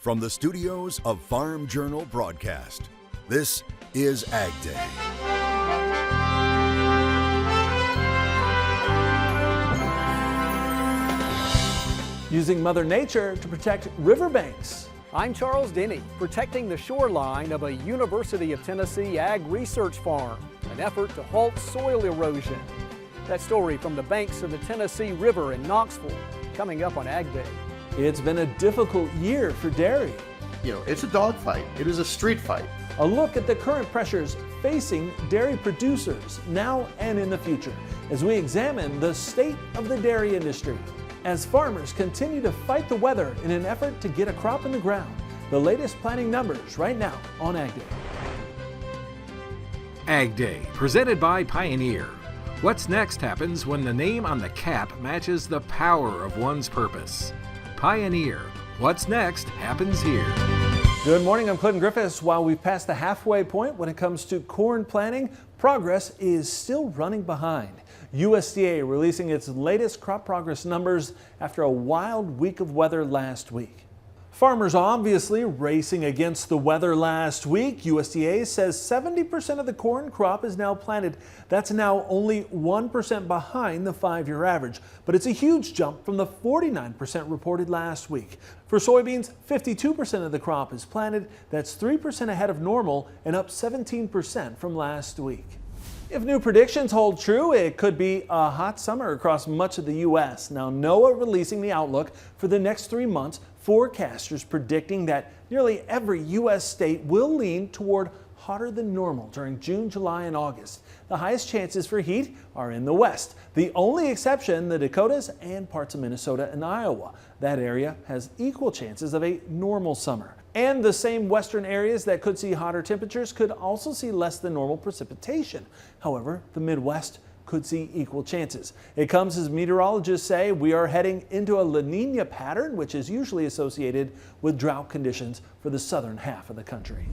From the studios of Farm Journal Broadcast, this is AgDay. Using Mother Nature to protect riverbanks. I'm Charles Denny, protecting the shoreline of a University of Tennessee ag research farm, an effort to halt soil erosion. That story from the banks of the Tennessee River in Knoxville, coming up on AgDay. It's been a difficult year for dairy. It's a dogfight. It is a street fight. A look at the current pressures facing dairy producers now and in the future as we examine the state of the dairy industry. As farmers continue to fight the weather in an effort to get a crop in the ground. The latest planting numbers right now on AgDay. AgDay, presented by Pioneer. What's next happens when the name on the cap matches the power of one's purpose. Pioneer. What's next happens here. Good morning, I'm Clinton Griffiths. While we've passed the halfway point when it comes to corn planting, progress is still running behind. USDA releasing its latest crop progress numbers after a wild week of weather last week. Farmers obviously racing against the weather last week. USDA says 70% of the corn crop is now planted. That's now only 1% behind the 5-year average, but it's a huge jump from the 49% reported last week. For soybeans, 52% of the crop is planted. That's 3% ahead of normal and up 17% from last week. If new predictions hold true, it could be a hot summer across much of the U.S. Now, NOAA releasing the outlook for the next 3 months, forecasters predicting that nearly every U.S. state will lean toward hotter than normal during June, July, and August. The highest chances for heat are in the west. The only exception, the Dakotas and parts of Minnesota and Iowa. That area has equal chances of a normal summer. And the same western areas that could see hotter temperatures could also see less than normal precipitation. However, the Midwest could see equal chances. It comes as meteorologists say we are heading into a La Nina pattern, which is usually associated with drought conditions for the southern half of the country.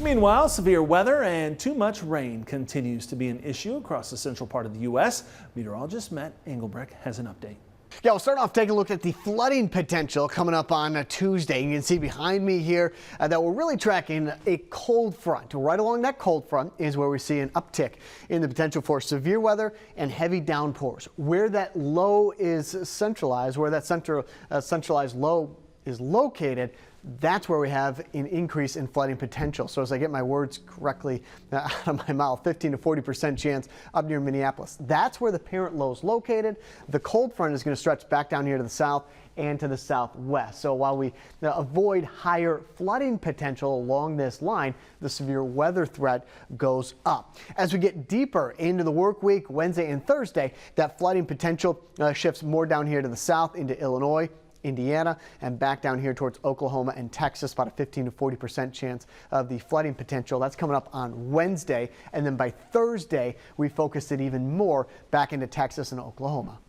Meanwhile, severe weather and too much rain continues to be an issue across the central part of the U.S. Meteorologist Matt Engelbrecht has an update. Yeah, we'll start off taking a look at the flooding potential coming up on a Tuesday. You can see behind me here that we're really tracking a cold front. Right along that cold front is where we see an uptick in the potential for severe weather and heavy downpours. Where that low is centralized, where that centralized low is located, that's where we have an increase in flooding potential. So as I get my words correctly out of my mouth, 15 to 40% chance up near Minneapolis. That's where the parent low is located. The cold front is going to stretch back down here to the south and to the southwest. So while we avoid higher flooding potential along this line, the severe weather threat goes up. As we get deeper into the work week, Wednesday and Thursday, that flooding potential shifts more down here to the south into Illinois, Indiana, and back down here towards Oklahoma and Texas, about a 15 to 40% chance of the flooding potential. That's coming up on Wednesday, and then by Thursday, we focus it even more back into Texas and Oklahoma.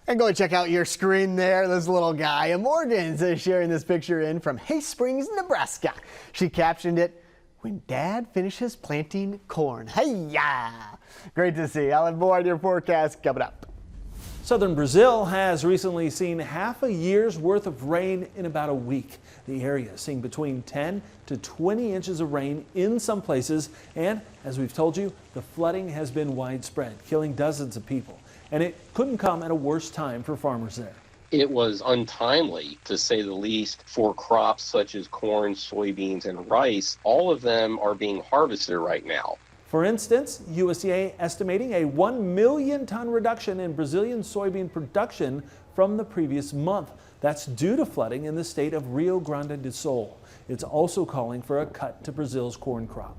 And go and check out your screen there. This little guy, Morgan's sharing this picture in from Hay Springs, Nebraska. She captioned it, "When Dad finishes planting corn." Hey-ya! Great to see. I'll have more on your forecast coming up. Southern Brazil has recently seen half a year's worth of rain in about a week. The area is seeing between 10 to 20 inches of rain in some places. And as we've told you, the flooding has been widespread, killing dozens of people. And it couldn't come at a worse time for farmers there. It was untimely, to say the least, for crops such as corn, soybeans, and rice. All of them are being harvested right now. For instance, USDA estimating a 1 million ton reduction in Brazilian soybean production from the previous month. That's due to flooding in the state of Rio Grande do Sul. It's also calling for a cut to Brazil's corn crop.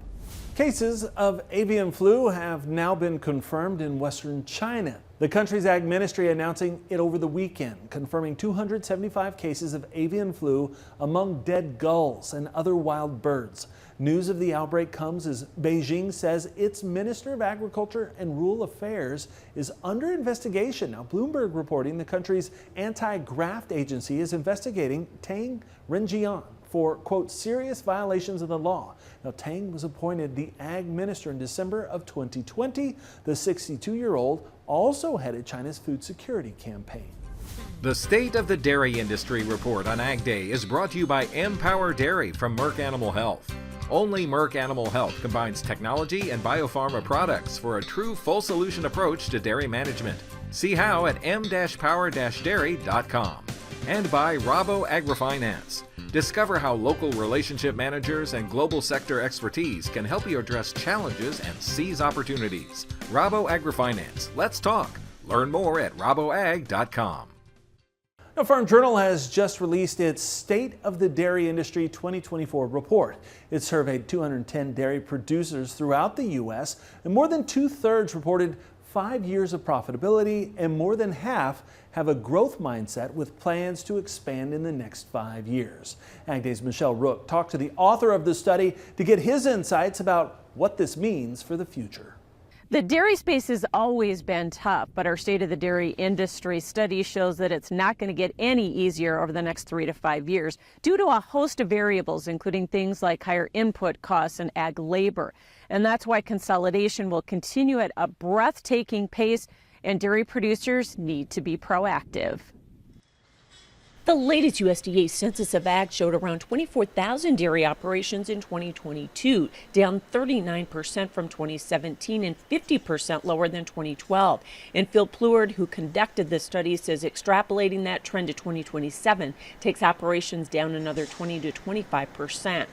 Cases of avian flu have now been confirmed in western China. The country's ag ministry announcing it over the weekend, confirming 275 cases of avian flu among dead gulls and other wild birds. News of the outbreak comes as Beijing says its Minister of Agriculture and Rural Affairs is under investigation. Now, Bloomberg reporting the country's anti-graft agency is investigating Tang Renjian for, quote, serious violations of the law. Now, Tang was appointed the ag minister in December of 2020. The 62-year-old also headed China's food security campaign. The State of the Dairy Industry report on Ag Day is brought to you by Empower Dairy from Merck Animal Health. Only Merck Animal Health combines technology and biopharma products for a true full solution approach to dairy management. See how at m-power-dairy.com. And by Rabo AgriFinance. Discover how local relationship managers and global sector expertise can help you address challenges and seize opportunities. Rabo AgriFinance. Let's talk. Learn more at raboag.com. The Farm Journal has just released its State of the Dairy Industry 2024 report. It surveyed 210 dairy producers throughout the U.S., and more than 2/3 reported 5 years of profitability, and more than half have a growth mindset with plans to expand in the next 5 years. AgDay's Michelle Rook talked to the author of the study to get his insights about what this means for the future. The dairy space has always been tough, but our State of the Dairy Industry study shows that it's not going to get any easier over the next 3 to 5 years due to a host of variables, including things like higher input costs and ag labor. And that's why consolidation will continue at a breathtaking pace, and dairy producers need to be proactive. The latest USDA Census of Ag showed around 24,000 dairy operations in 2022, down 39% from 2017 and 50% lower than 2012. And Phil Pleward, who conducted the study, says extrapolating that trend to 2027 takes operations down another 20 to 25%.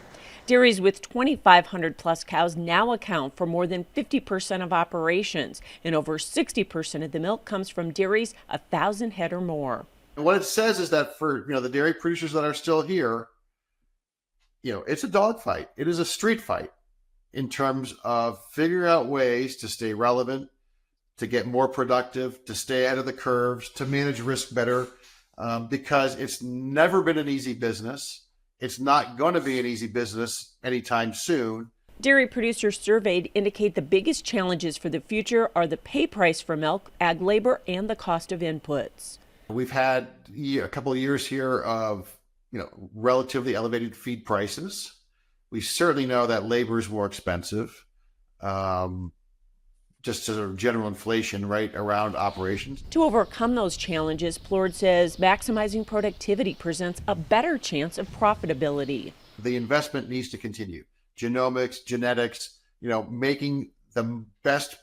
Dairies with 2,500 plus cows now account for more than 50% of operations, and over 60% of the milk comes from dairies 1,000 head or more. And what it says is that for the dairy producers that are still here, it's a dogfight. It is a street fight in terms of figuring out ways to stay relevant, to get more productive, to stay ahead of the curves, to manage risk better, because it's never been an easy business. It's not going to be an easy business anytime soon. Dairy producers surveyed indicate the biggest challenges for the future are the pay price for milk, ag labor, and the cost of inputs. We've had a couple of years here of, relatively elevated feed prices. We certainly know that labor is more expensive, just sort of general inflation right around operations. To overcome those challenges, Plord says maximizing productivity presents a better chance of profitability. The investment needs to continue. Genomics, genetics, making the best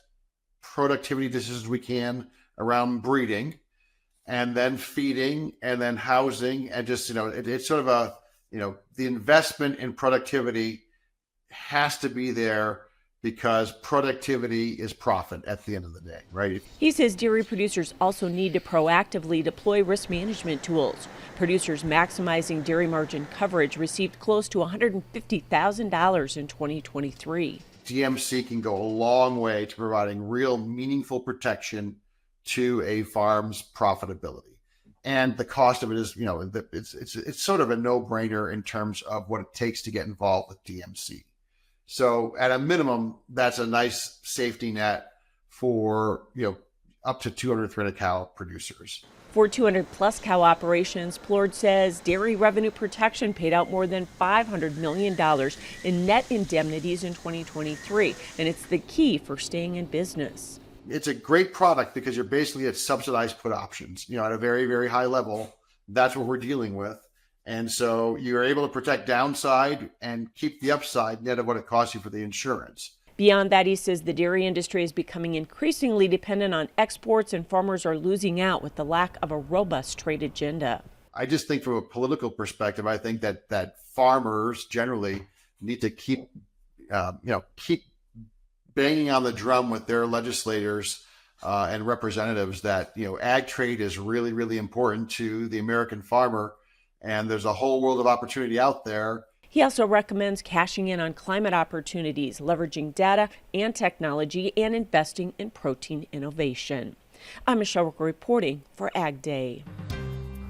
productivity decisions we can around breeding, and then feeding, and then housing, and just, it's sort of the investment in productivity has to be there because productivity is profit at the end of the day, right? He says dairy producers also need to proactively deploy risk management tools. Producers maximizing dairy margin coverage received close to $150,000 in 2023. DMC can go a long way to providing real meaningful protection to a farm's profitability, and the cost of it is, it's sort of a no-brainer in terms of what it takes to get involved with DMC. So at a minimum, that's a nice safety net for up to 200, 300 cow producers. For 200 plus cow operations, Plord says dairy revenue protection paid out more than $500 million in net indemnities in 2023, and it's the key for staying in business. It's a great product because you're basically at subsidized put options, at a very, very high level. That's what we're dealing with. And so you're able to protect downside and keep the upside net of what it costs you for the insurance. Beyond that, he says the dairy industry is becoming increasingly dependent on exports, and farmers are losing out with the lack of a robust trade agenda. I just think from a political perspective, I think that farmers generally need to keep banging on the drum with their legislators and representatives that, ag trade is really, really important to the American farmer. And there's a whole world of opportunity out there. He also recommends cashing in on climate opportunities, leveraging data and technology, and investing in protein innovation. I'm Michelle Rook reporting for Ag Day.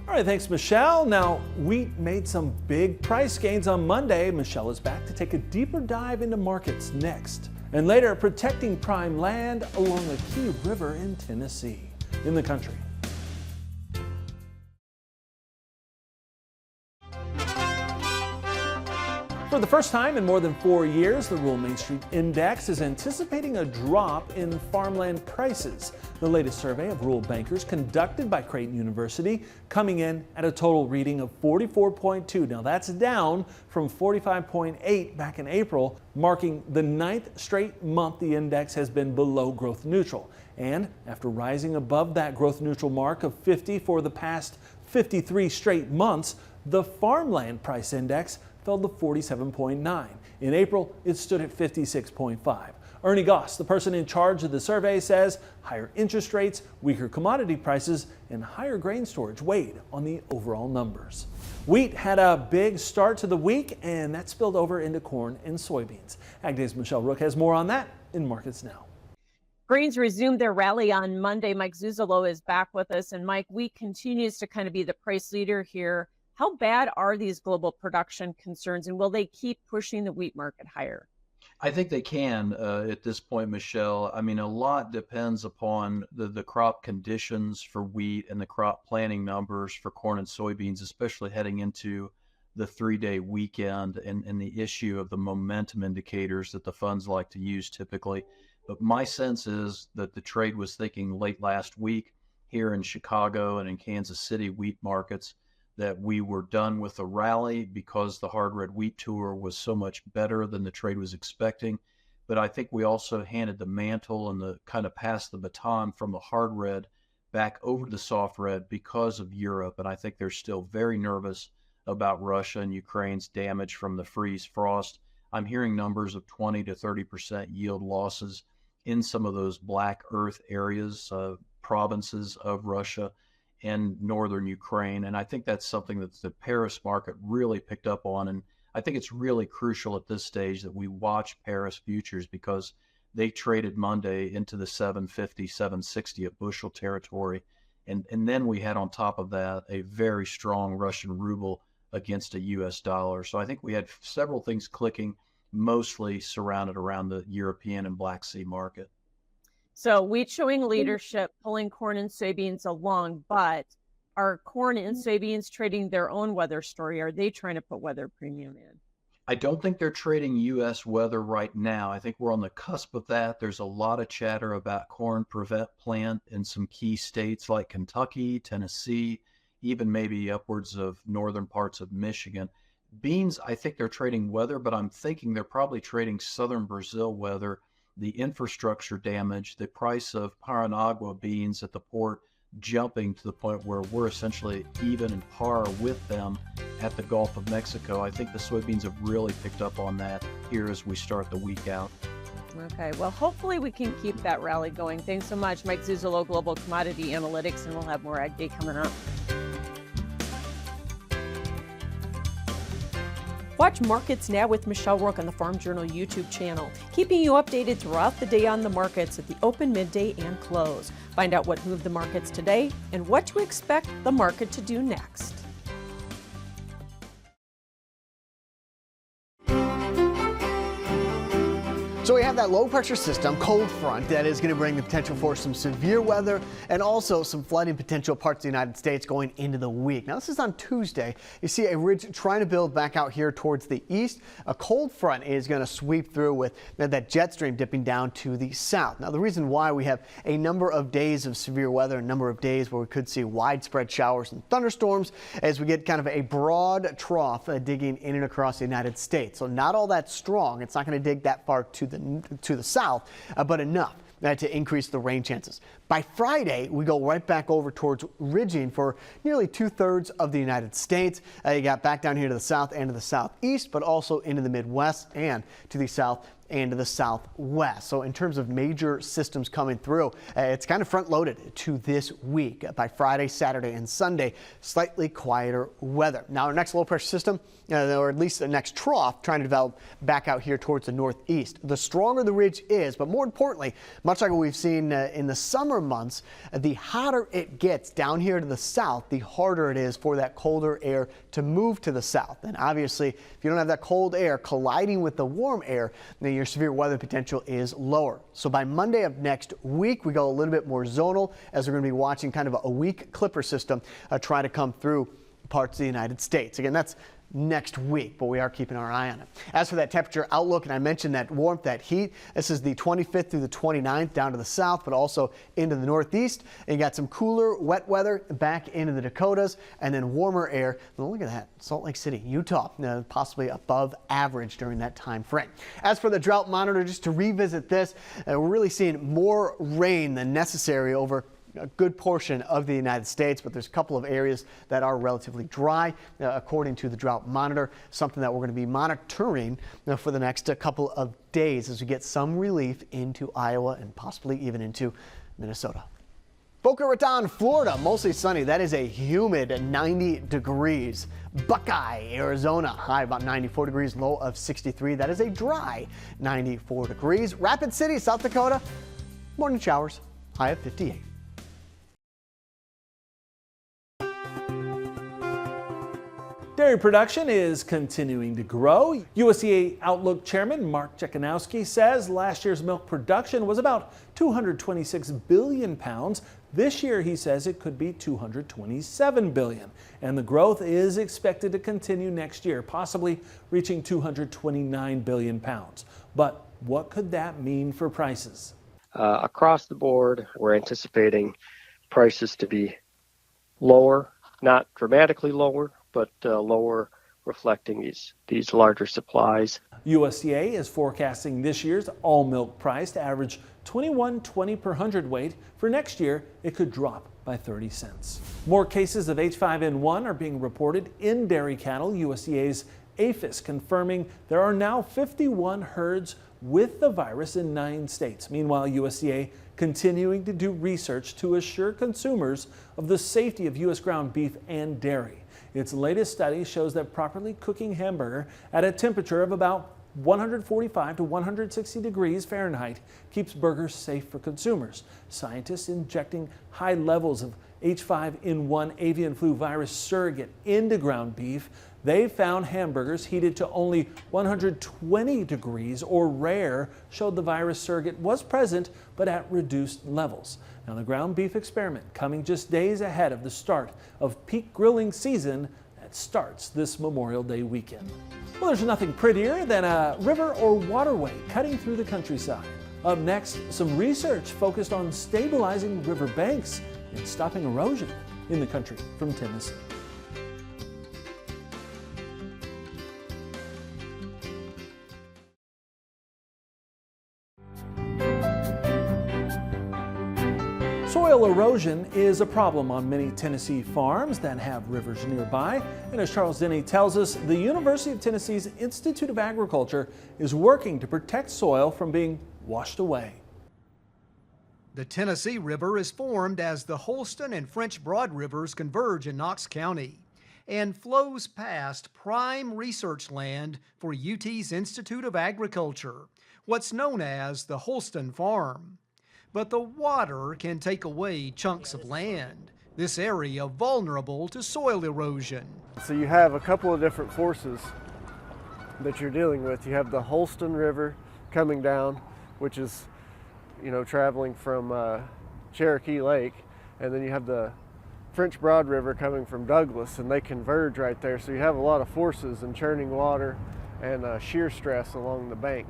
All right, thanks, Michelle. Now, wheat made some big price gains on Monday. Michelle is back to take a deeper dive into markets next. And later, protecting prime land along a key river in Tennessee, in the country. For the first time in more than 4 years, the Rural Main Street Index is anticipating a drop in farmland prices. The latest survey of rural bankers conducted by Creighton University coming in at a total reading of 44.2. Now that's down from 45.8 back in April, marking the 9th straight month the index has been below growth neutral. And after rising above that growth neutral mark of 50 for the past 53 straight months, the farmland price index fell to 47.9. In April, it stood at 56.5. Ernie Goss, the person in charge of the survey, says higher interest rates, weaker commodity prices, and higher grain storage weighed on the overall numbers. Wheat had a big start to the week, and that spilled over into corn and soybeans. AgDay's Michelle Rook has more on that in Markets Now. Grains resumed their rally on Monday. Mike Zuzolo is back with us. And Mike, wheat continues to kind of be the price leader here. How bad are these global production concerns, and will they keep pushing the wheat market higher? I think they can at this point, Michelle. I mean, a lot depends upon the crop conditions for wheat and the crop planting numbers for corn and soybeans, especially heading into the 3-day weekend and the issue of the momentum indicators that the funds like to use typically. But my sense is that the trade was thinking late last week here in Chicago and in Kansas City wheat markets that we were done with the rally because the hard red wheat tour was so much better than the trade was expecting. But I think we also handed the mantle and the kind of passed the baton from the hard red back over to the soft red because of Europe. And I think they're still very nervous about Russia and Ukraine's damage from the freeze frost. I'm hearing numbers of 20 to 30% yield losses in some of those black earth areas, provinces of Russia and northern Ukraine. And I think that's something that the Paris market really picked up on. And I think it's really crucial at this stage that we watch Paris futures because they traded Monday into the 750, 760 at bushel territory. And then we had on top of that a very strong Russian ruble against a US dollar. So I think we had several things clicking, mostly surrounded around the European and Black Sea market. So wheat showing leadership, pulling corn and soybeans along, but are corn and soybeans trading their own weather story? Are they trying to put weather premium in? I don't think they're trading U.S. weather right now. I think we're on the cusp of that. There's a lot of chatter about corn prevent plant in some key states like Kentucky, Tennessee, even maybe upwards of northern parts of Michigan. Beans, I think they're trading weather, but I'm thinking they're probably trading southern Brazil weather, the infrastructure damage, the price of Paranagua beans at the port jumping to the point where we're essentially even in par with them at the Gulf of Mexico. I think the soybeans have really picked up on that here as we start the week out. Okay, well, hopefully we can keep that rally going. Thanks so much, Mike Zuzolo, Global Commodity Analytics, and we'll have more Ag Day coming up. Watch Markets Now with Michelle Rook on the Farm Journal YouTube channel, keeping you updated throughout the day on the markets at the open, midday, and close. Find out what moved the markets today and what to expect the market to do next. So we have that low pressure system, cold front, that is going to bring the potential for some severe weather and also some flooding potential parts of the United States going into the week. Now this is on Tuesday. You see a ridge trying to build back out here towards the east. A cold front is going to sweep through with that jet stream dipping down to the south. Now the reason why we have a number of days of severe weather, a number of days where we could see widespread showers and thunderstorms as we get kind of a broad trough digging in and across the United States. So not all that strong. It's not going to dig that far to the south, but enough to increase the rain chances. By Friday, we go right back over towards ridging for nearly 2/3 of the United States. You got back down here to the south and to the southeast, but also into the Midwest and to the south and to the southwest. So in terms of major systems coming through, it's kind of front loaded to this week. By Friday, Saturday, and Sunday, slightly quieter weather. Now our next low pressure system, or at least the next trough, trying to develop back out here towards the northeast. The stronger the ridge is, but more importantly, much like what we've seen in the summer months, the hotter it gets down here to the south, the harder it is for that colder air to move to the south. And obviously, if you don't have that cold air colliding with the warm air, then your severe weather potential is lower. So by Monday of next week, we go a little bit more zonal as we're going to be watching kind of a weak clipper system try to come through parts of the United States. Again, that's next week, but we are keeping our eye on it. As for that temperature outlook, and I mentioned that warmth, that heat, this is the 25th through the 29th down to the south, but also into the northeast. And you got some cooler, wet weather back into the Dakotas, and then warmer air. Now look at that, Salt Lake City, Utah, possibly above average during that time frame. As for the drought monitor, just to revisit this, we're really seeing more rain than necessary over a good portion of the United States, but there's a couple of areas that are relatively dry, according to the drought monitor, something that we're going to be monitoring for the next couple of days as we get some relief into Iowa and possibly even into Minnesota. Boca Raton, Florida, mostly sunny. That is a humid 90 degrees. Buckeye, Arizona, high about 94 degrees, low of 63. That is a dry 94 degrees. Rapid City, South Dakota, morning showers, high of 58. Dairy production is continuing to grow. USDA Outlook Chairman Mark Jekanowski says last year's milk production was about 226 billion pounds. This year, he says it could be 227 billion. And the growth is expected to continue next year, possibly reaching 229 billion pounds. But what could that mean for prices? Across the board, we're anticipating prices to be lower, not dramatically lower, but lower, reflecting these larger supplies. USDA is forecasting this year's all milk price to average $21.20 per hundredweight. For next year, it could drop by 30 cents. More cases of H5N1 are being reported in dairy cattle. USDA's APHIS confirming there are now 51 herds with the virus in 9 states. Meanwhile, USDA continuing to do research to assure consumers of the safety of U.S. ground beef and dairy. Its latest study shows that properly cooking hamburger at a temperature of about 145 to 160 degrees Fahrenheit keeps burgers safe for consumers. Scientists injecting high levels of H5N1 avian flu virus surrogate into ground beef, they found hamburgers heated to only 120 degrees or rare showed the virus surrogate was present but at reduced levels. Now, the ground beef experiment coming just days ahead of the start of peak grilling season that starts this Memorial Day weekend. Well, there's nothing prettier than a river or waterway cutting through the countryside. Up next, some research focused on stabilizing river banks and stopping erosion in the country from Tennessee. Soil erosion is a problem on many Tennessee farms that have rivers nearby. And as Charles Denny tells us, the University of Tennessee's Institute of Agriculture is working to protect soil from being washed away. The Tennessee River is formed as the Holston and French Broad Rivers converge in Knox County and flows past prime research land for UT's Institute of Agriculture, what's known as the Holston Farm. But the water can take away chunks of land, this area vulnerable to soil erosion. So you have a couple of different forces that you're dealing with. You have the Holston River coming down, which is, traveling from Cherokee Lake, and then you have the French Broad River coming from Douglas, and they converge right there. So you have a lot of forces and churning water and shear stress along the bank.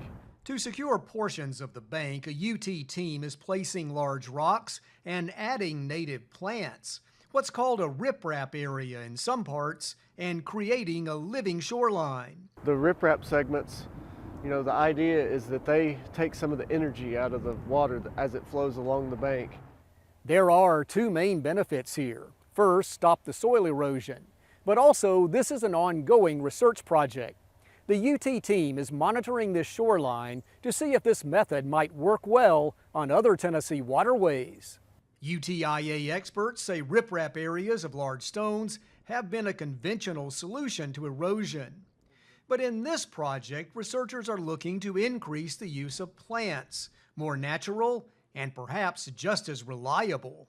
To secure portions of the bank, a UT team is placing large rocks and adding native plants, what's called a riprap area in some parts, and creating a living shoreline. The riprap segments, the idea is that they take some of the energy out of the water as it flows along the bank. There are 2 main benefits here. First, stop the soil erosion, but also this is an ongoing research project. The UT team is monitoring this shoreline to see if this method might work well on other Tennessee waterways. UTIA experts say riprap areas of large stones have been a conventional solution to erosion. But in this project, researchers are looking to increase the use of plants, more natural and perhaps just as reliable.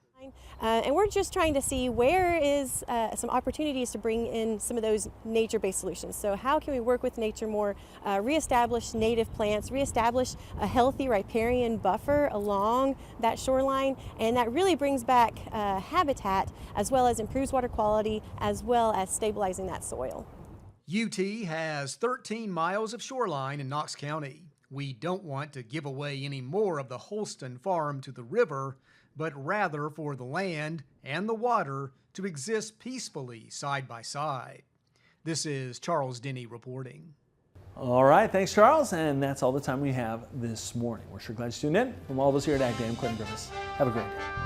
And we're just trying to see where is some opportunities to bring in some of those nature-based solutions. So how can we work with nature more, reestablish native plants, reestablish a healthy riparian buffer along that shoreline, and that really brings back habitat as well as improves water quality as well as stabilizing that soil. UT has 13 miles of shoreline in Knox County. We don't want to give away any more of the Holston farm to the river, but rather for the land and the water to exist peacefully side by side. This is Charles Denny reporting. All right, thanks, Charles. And that's all the time we have this morning. We're sure glad you tuned in. From all of us here at AgDay, I'm Clinton Griffiths. Have a great day.